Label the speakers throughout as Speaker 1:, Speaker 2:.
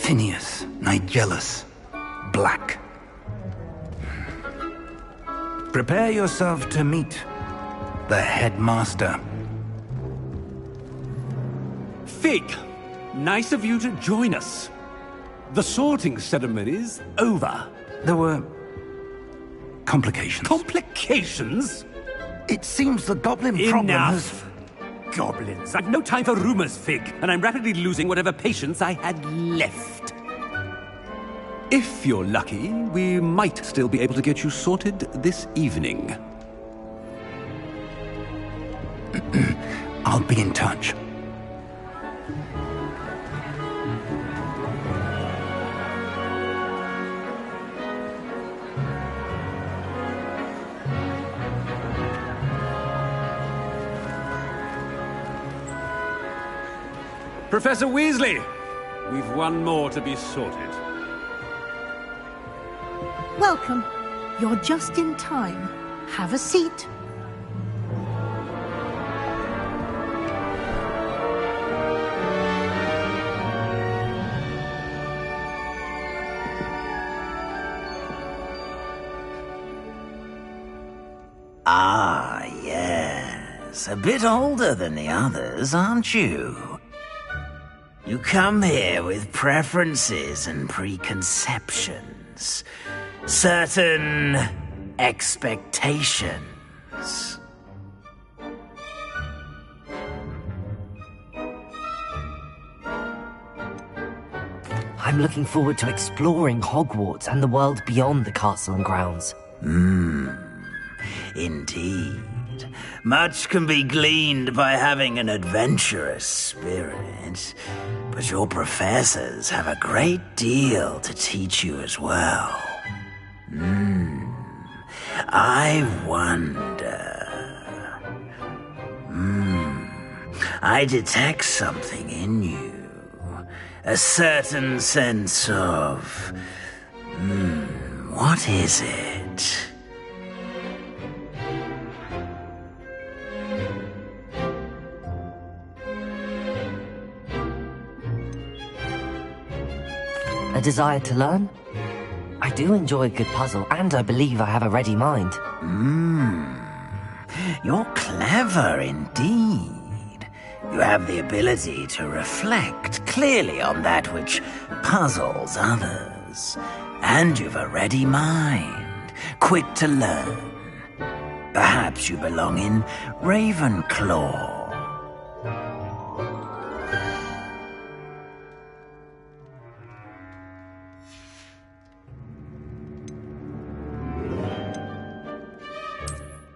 Speaker 1: Tinius, Nigellus, Black. Prepare yourself to meet the headmaster.
Speaker 2: Fig, nice of you to join us. The sorting ceremony's over.
Speaker 1: There were complications.
Speaker 2: Complications?
Speaker 1: It seems the goblin problem has...
Speaker 2: Enough! Goblins. I've no time for rumors, Fig, and I'm rapidly losing whatever patience I had left. If you're lucky, we might still be able to get you sorted this evening.
Speaker 1: I'll be in touch.
Speaker 2: Professor Weasley, we've one more to be sorted.
Speaker 3: Welcome. You're just in time. Have a seat.
Speaker 4: Ah, yes. A bit older than the others, aren't you? You come here with preferences and preconceptions. Certain expectations.
Speaker 5: I'm looking forward to exploring Hogwarts and the world beyond the castle and grounds.
Speaker 4: Indeed. Much can be gleaned by having an adventurous spirit, but your professors have a great deal to teach you as well. I wonder... I detect something in you. A certain sense of... what is it?
Speaker 5: A desire to learn? I do enjoy a good puzzle, and I believe I have a ready mind.
Speaker 4: You're clever indeed. You have the ability to reflect clearly on that which puzzles others. And you've a ready mind, quick to learn. Perhaps you belong in Ravenclaw.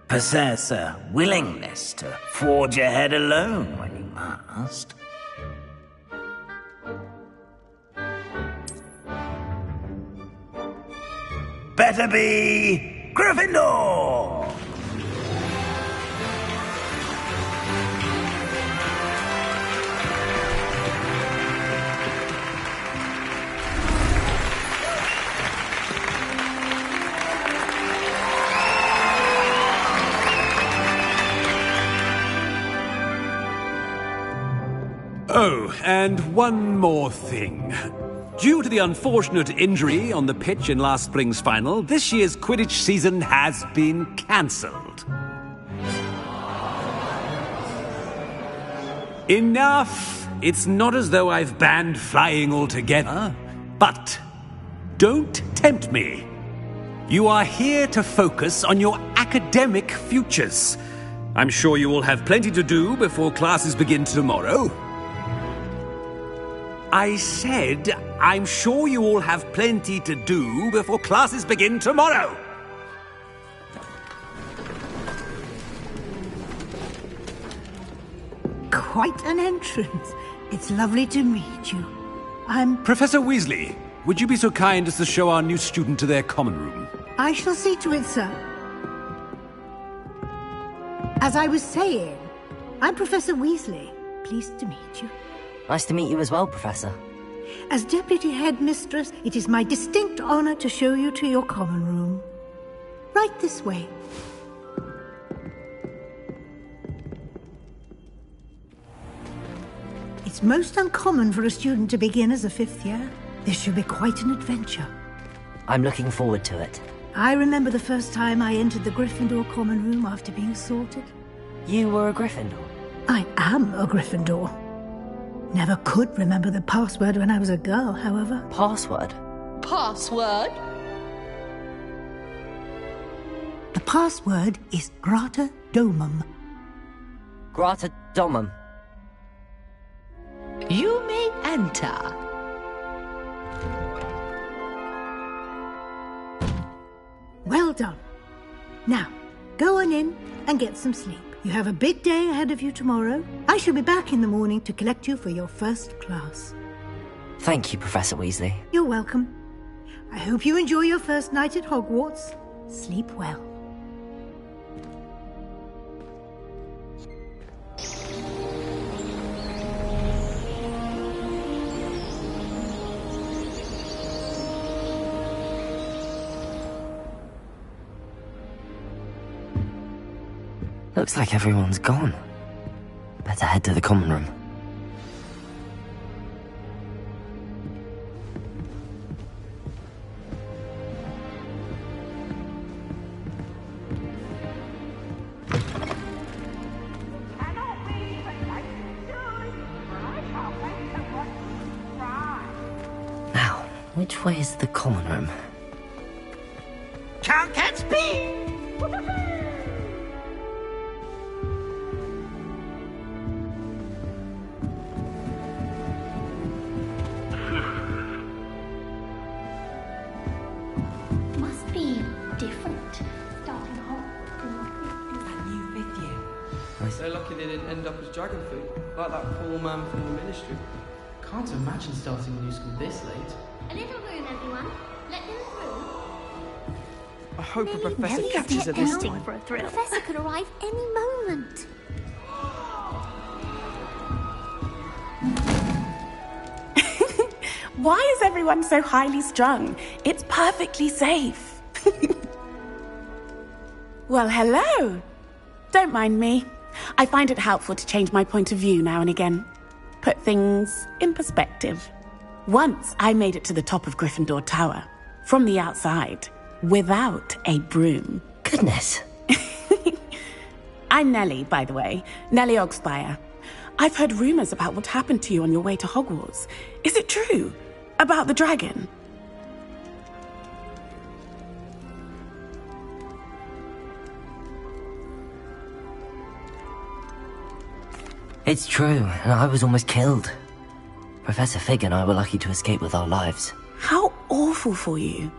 Speaker 4: Possess a willingness to forge ahead alone when you must. Better be Gryffindor!
Speaker 2: Oh, and one more thing. Due to the unfortunate injury on the pitch in last spring's final, this year's Quidditch season has been cancelled. Enough! It's not as though I've banned flying altogether, but don't tempt me. You are here to focus on your academic futures. I'm sure you will have plenty to do before classes begin tomorrow. I said, I'm sure you all have plenty to do before classes begin tomorrow.
Speaker 3: Quite an entrance. It's lovely to meet you.
Speaker 2: Professor Weasley, would you be so kind as to show our new student to their common room?
Speaker 3: I shall see to it, sir. As I was saying, I'm Professor Weasley. Pleased to meet you.
Speaker 5: Nice to meet you as well, Professor.
Speaker 3: As Deputy Headmistress, it is my distinct honor to show you to your common room. Right this way. It's most uncommon for a student to begin as a fifth year. This should be quite an adventure.
Speaker 5: I'm looking forward to it.
Speaker 3: I remember the first time I entered the Gryffindor common room after being assaulted.
Speaker 5: You were a Gryffindor?
Speaker 3: I am a Gryffindor. Never could remember the password when I was a girl, however.
Speaker 5: Password?
Speaker 6: Password?
Speaker 3: The password is Grata Domum.
Speaker 5: Grata Domum.
Speaker 6: You may enter.
Speaker 3: Well done. Now, go on in and get some sleep. You have a big day ahead of you tomorrow. I shall be back in the morning to collect you for your first class.
Speaker 5: Thank you, Professor Weasley.
Speaker 3: You're welcome. I hope you enjoy your first night at Hogwarts. Sleep well.
Speaker 5: Looks like everyone's gone. Better head to the common room. Now, which way is the common room?
Speaker 4: Can't catch me!
Speaker 7: Must be different. Starting hot.
Speaker 8: A new video.
Speaker 9: They're lucky they didn't end up as dragon food, like that poor man from the ministry.
Speaker 8: Can't imagine starting a new school this late.
Speaker 7: A little room, everyone. Let them through.
Speaker 9: I hope a professor
Speaker 7: Nelly
Speaker 9: catches
Speaker 7: is
Speaker 9: her this
Speaker 7: testing
Speaker 9: time.
Speaker 7: for a thrill. Professor could arrive any moment.
Speaker 10: Why is everyone so highly strung? It's perfectly safe. Well, hello. Don't mind me. I find it helpful to change my point of view now and again. Put things in perspective. Once I made it to the top of Gryffindor Tower, from the outside, without a broom.
Speaker 5: Goodness.
Speaker 10: I'm Nellie, by the way. Nellie Ogspire. I've heard rumors about what happened to you on your way to Hogwarts. Is it true? About the dragon?
Speaker 5: It's true, and I was almost killed. Professor Fig and I were lucky to escape with our lives.
Speaker 10: How awful for you.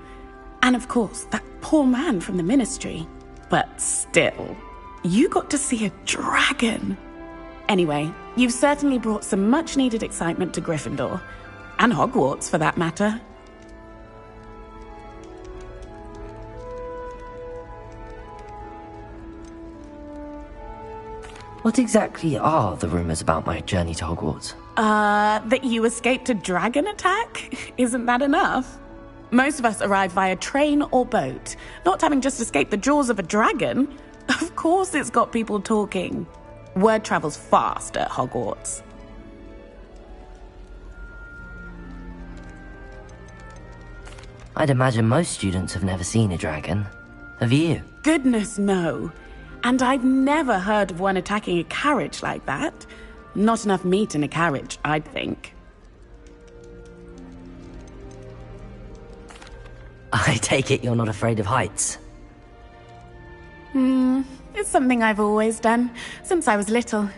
Speaker 10: And of course, that poor man from the ministry. But still, you got to see a dragon. Anyway, you've certainly brought some much-needed excitement to Gryffindor. And Hogwarts, for that matter.
Speaker 5: What exactly are the rumors about my journey to Hogwarts?
Speaker 10: That you escaped a dragon attack? Isn't that enough? Most of us arrive via train or boat, not having just escaped the jaws of a dragon. Of course it's got people talking. Word travels fast at Hogwarts.
Speaker 5: I'd imagine most students have never seen a dragon. Have you?
Speaker 10: Goodness, no. And I've never heard of one attacking a carriage like that. Not enough meat in a carriage, I'd think.
Speaker 5: I take it you're not afraid of heights.
Speaker 10: It's something I've always done, since I was little.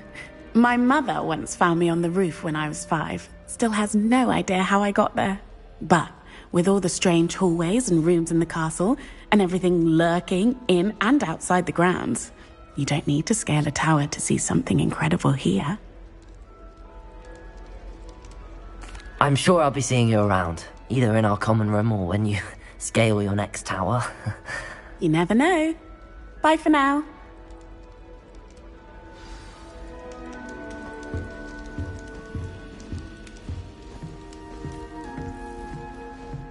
Speaker 10: My mother once found me on the roof when I was 5. Still has no idea how I got there. But with all the strange hallways and rooms in the castle, and everything lurking in and outside the grounds, you don't need to scale a tower to see something incredible here.
Speaker 5: I'm sure I'll be seeing you around, either in our common room or when you scale your next tower.
Speaker 10: You never know. Bye for now.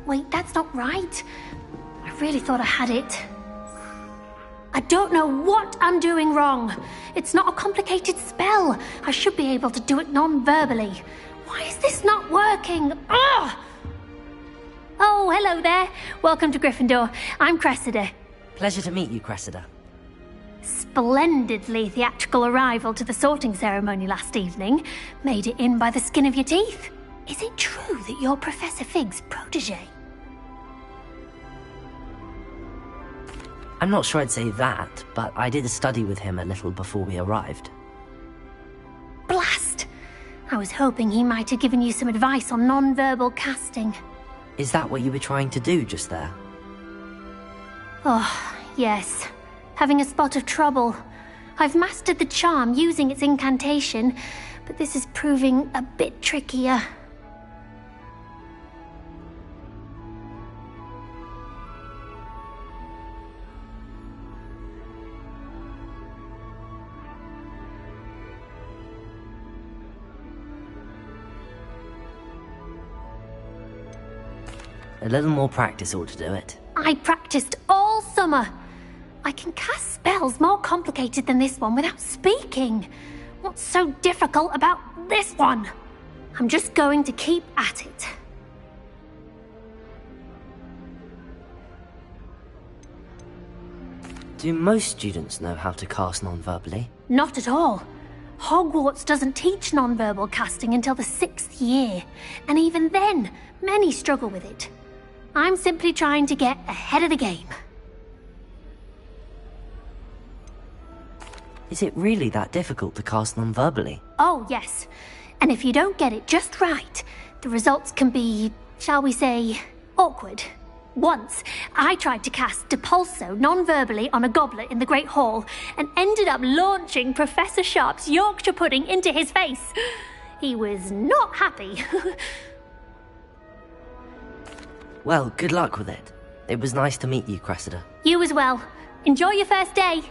Speaker 7: Wait, that's not right. I really thought I had it. I don't know what I'm doing wrong. It's not a complicated spell. I should be able to do it non-verbally. Why is this not working? Ugh! Oh, hello there. Welcome to Gryffindor. I'm Cressida.
Speaker 5: Pleasure to meet you, Cressida.
Speaker 7: Splendidly theatrical arrival to the sorting ceremony last evening. Made it in by the skin of your teeth. Is it true that you're Professor Fig's protege?
Speaker 5: I'm not sure I'd say that, but I did study with him a little before we arrived.
Speaker 7: Blast! I was hoping he might have given you some advice on non-verbal casting.
Speaker 5: Is that what you were trying to do just there?
Speaker 7: Oh, yes. Having a spot of trouble. I've mastered the charm using its incantation, but this is proving a bit trickier.
Speaker 5: A little more practice ought to do it.
Speaker 7: I practiced all summer. I can cast spells more complicated than this one without speaking. What's so difficult about this one? I'm just going to keep at it.
Speaker 5: Do most students know how to cast non-verbally?
Speaker 7: Not at all. Hogwarts doesn't teach non-verbal casting until the 6th year, and even then, many struggle with it. I'm simply trying to get ahead of the game.
Speaker 5: Is it really that difficult to cast non-verbally?
Speaker 7: Oh, yes. And if you don't get it just right, the results can be, shall we say, awkward. Once, I tried to cast Depulso non-verbally on a goblet in the Great Hall and ended up launching Professor Sharp's Yorkshire pudding into his face. He was not happy.
Speaker 5: Well, good luck with it. It was nice to meet you, Cressida.
Speaker 7: You as well. Enjoy your first day.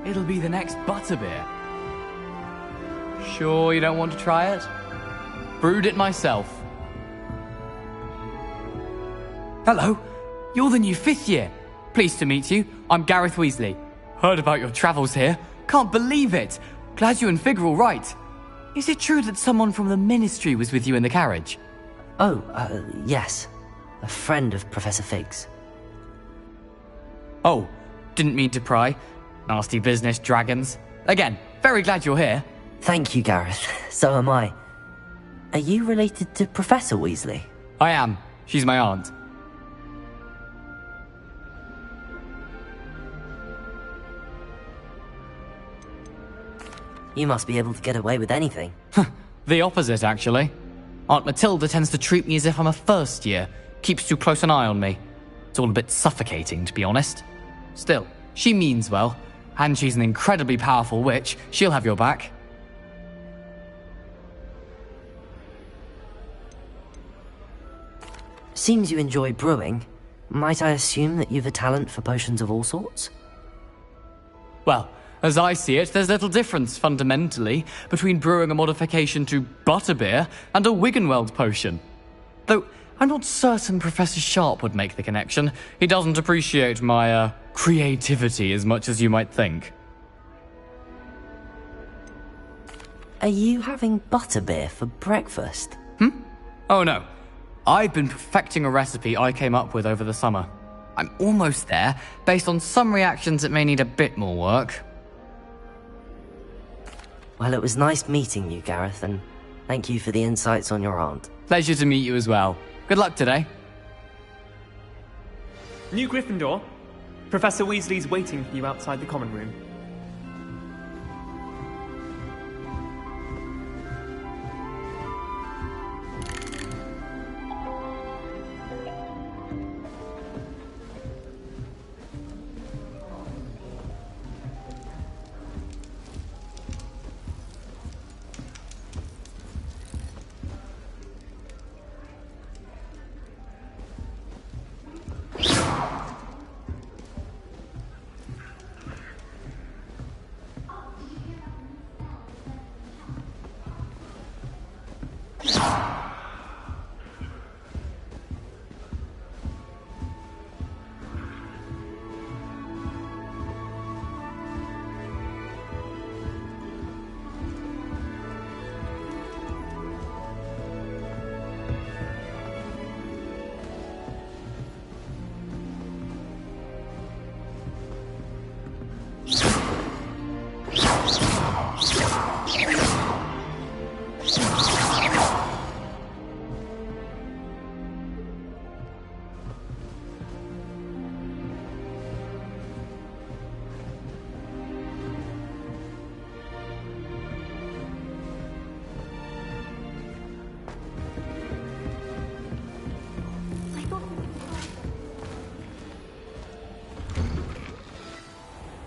Speaker 11: It'll be the next butterbeer. Sure you don't want to try it? Brewed it myself. Hello, you're the new 5th year. Pleased to meet you. I'm Gareth Weasley. Heard about your travels here. Can't believe it. Glad you and Fig are all right. Is it true that someone from the Ministry was with you in the carriage?
Speaker 5: Oh, yes. A friend of Professor Fig's.
Speaker 11: Oh, didn't mean to pry. Nasty business, dragons. Again, very glad you're here.
Speaker 5: Thank you, Gareth. So am I. Are you related to Professor Weasley?
Speaker 11: I am. She's my aunt.
Speaker 5: You must be able to get away with anything.
Speaker 11: The opposite, actually. Aunt Matilda tends to treat me as if I'm a first year. Keeps too close an eye on me. It's all a bit suffocating, to be honest. Still, she means well. And she's an incredibly powerful witch. She'll have your back.
Speaker 5: Seems you enjoy brewing. Might I assume that you've a talent for potions of all sorts?
Speaker 11: Well, as I see it, there's little difference, fundamentally, between brewing a modification to butterbeer and a Wiggenweld potion. Though, I'm not certain Professor Sharp would make the connection. He doesn't appreciate my, creativity as much as you might think.
Speaker 5: Are you having butterbeer for breakfast?
Speaker 11: Oh no. I've been perfecting a recipe I came up with over the summer. I'm almost there. Based on some reactions, it may need a bit more work.
Speaker 5: Well, it was nice meeting you, Gareth, and thank you for the insights on your aunt.
Speaker 11: Pleasure to meet you as well. Good luck today.
Speaker 12: New Gryffindor. Professor Weasley's waiting for you outside the common room.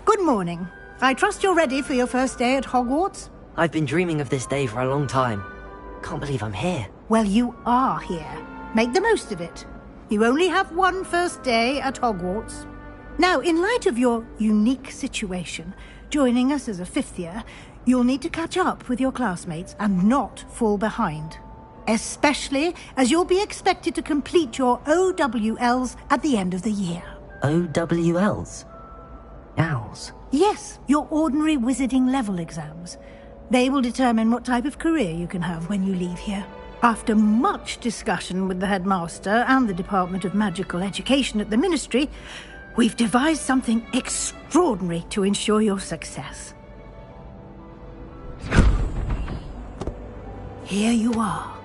Speaker 3: Good morning. I trust you're ready for your first day at Hogwarts?
Speaker 5: I've been dreaming of this day for a long time. Can't believe I'm here.
Speaker 3: Well, you are here. Make the most of it. You only have one first day at Hogwarts. Now, in light of your unique situation, joining us as a fifth year, you'll need to catch up with your classmates and not fall behind. Especially as you'll be expected to complete your OWLs at the end of the year.
Speaker 5: OWLs? Owls?
Speaker 3: Yes, your ordinary wizarding level exams. They will determine what type of career you can have when you leave here. After much discussion with the headmaster and the Department of Magical Education at the Ministry, we've devised something extraordinary to ensure your success. Here you are.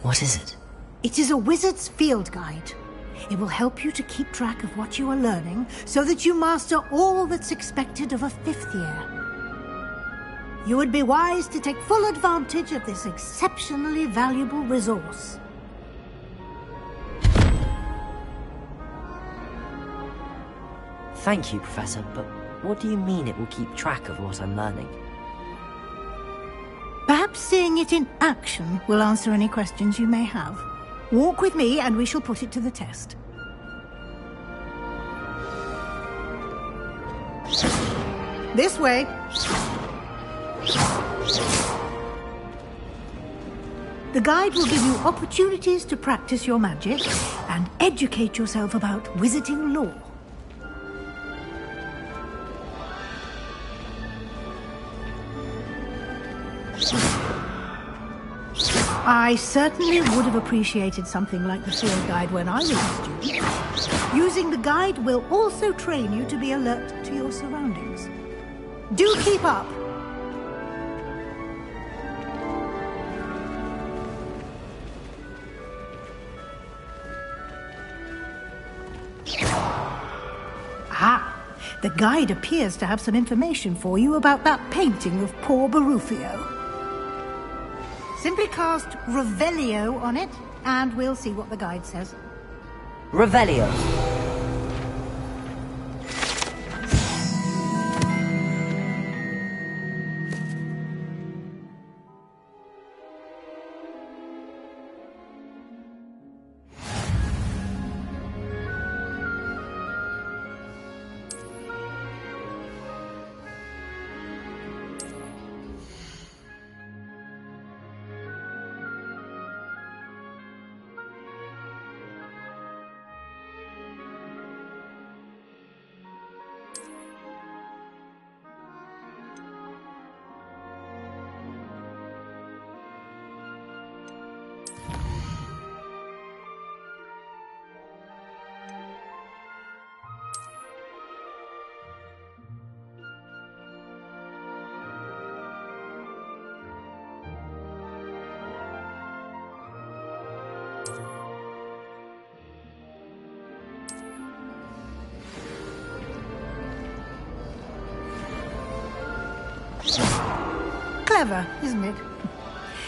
Speaker 5: What is it?
Speaker 3: It is a wizard's field guide. It will help you to keep track of what you are learning so that you master all that's expected of a fifth year. You would be wise to take full advantage of this exceptionally valuable resource.
Speaker 5: Thank you, Professor, but what do you mean it will keep track of what I'm learning?
Speaker 3: Perhaps seeing it in action will answer any questions you may have. Walk with me and we shall put it to the test. This way. The guide will give you opportunities to practice your magic and educate yourself about wizarding lore. I certainly would have appreciated something like the field guide when I was a student. Using the guide will also train you to be alert to your surroundings. Do keep up! Ah, the guide appears to have some information for you about that painting of poor Barufio. Simply cast Revelio on it, and we'll see what the guide says.
Speaker 5: Revelio.
Speaker 3: Clever, isn't it?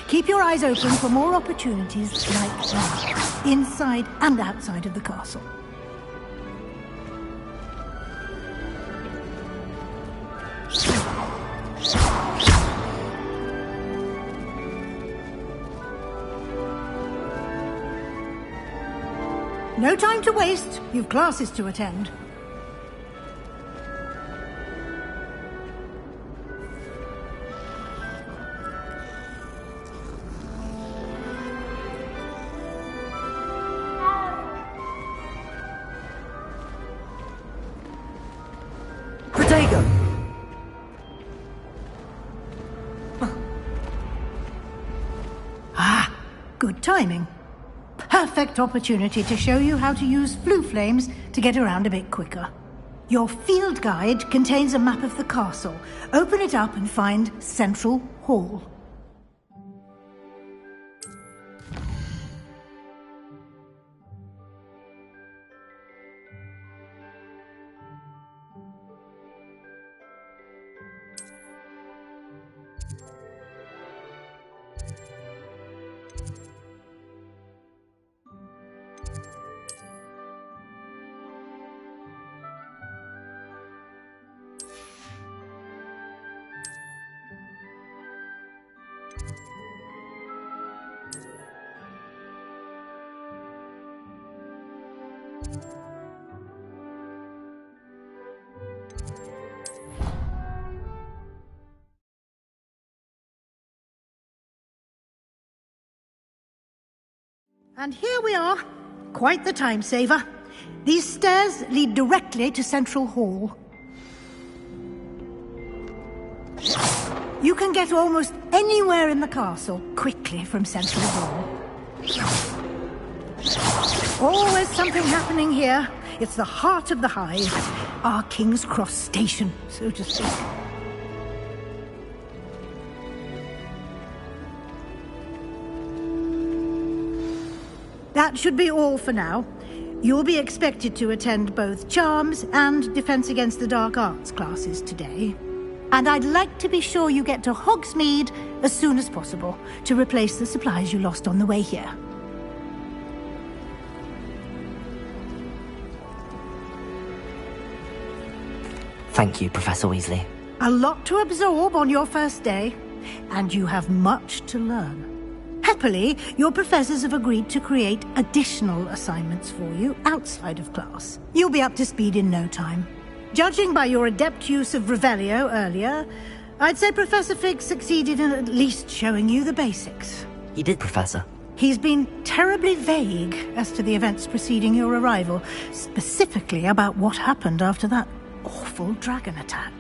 Speaker 3: Keep your eyes open for more opportunities like that, inside and outside of the castle. No time to waste. You've classes to attend.
Speaker 5: Protego!
Speaker 3: Ah, good timing. Perfect opportunity to show you how to use flue flames to get around a bit quicker. Your field guide contains a map of the castle. Open it up and find Central Hall. And here we are. Quite the time saver. These stairs lead directly to Central Hall. You can get almost anywhere in the castle quickly from Central Hall. Always something happening here. It's the heart of the hive. Our King's Cross station, so to speak. That should be all for now. You'll be expected to attend both Charms and Defense Against the Dark Arts classes today. And I'd like to be sure you get to Hogsmeade as soon as possible to replace the supplies you lost on the way here.
Speaker 5: Thank you, Professor Weasley.
Speaker 3: A lot to absorb on your first day, and you have much to learn. Happily, your professors have agreed to create additional assignments for you outside of class. You'll be up to speed in no time. Judging by your adept use of Revelio earlier, I'd say Professor Fig succeeded in at least showing you the basics.
Speaker 5: He did, Professor.
Speaker 3: He's been terribly vague as to the events preceding your arrival, specifically about what happened after that awful dragon attack.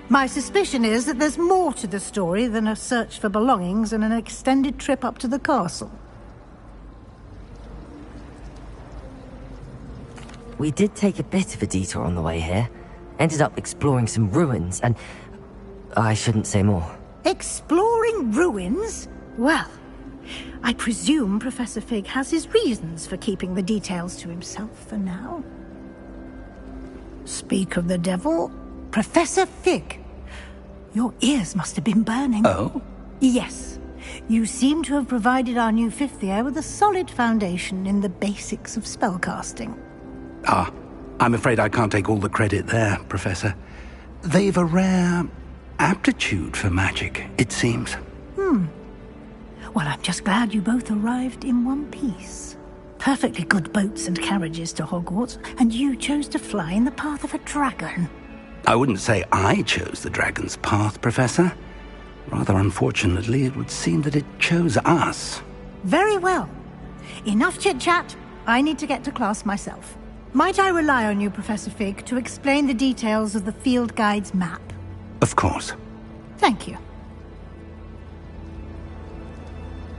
Speaker 3: My suspicion is that there's more to the story than a search for belongings and an extended trip up to the castle.
Speaker 5: We did take a bit of a detour on the way here. Ended up exploring some ruins and... I shouldn't say more.
Speaker 3: Exploring ruins? Well, I presume Professor Fig has his reasons for keeping the details to himself for now. Speak of the devil... Professor Fig, your ears must have been burning.
Speaker 1: Oh?
Speaker 3: Yes. You seem to have provided our new fifth year with a solid foundation in the basics of spellcasting.
Speaker 1: Ah, I'm afraid I can't take all the credit there, Professor. They've a rare aptitude for magic, it seems.
Speaker 3: Well, I'm just glad you both arrived in one piece. Perfectly good boats and carriages to Hogwarts, and you chose to fly in the path of a dragon.
Speaker 1: I wouldn't say I chose the dragon's path, Professor. Rather unfortunately, it would seem that it chose us.
Speaker 3: Very well. Enough chit-chat. I need to get to class myself. Might I rely on you, Professor Fig, to explain the details of the field guide's map?
Speaker 1: Of course.
Speaker 3: Thank you.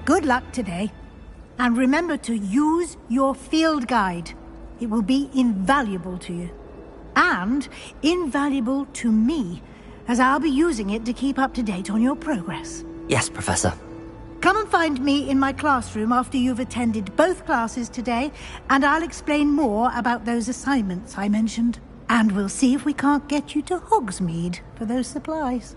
Speaker 3: Good luck today. And remember to use your field guide. It will be invaluable to you. And invaluable to me, as I'll be using it to keep up to date on your progress.
Speaker 5: Yes, Professor.
Speaker 3: Come and find me in my classroom after you've attended both classes today, and I'll explain more about those assignments I mentioned. And we'll see if we can't get you to Hogsmeade for those supplies.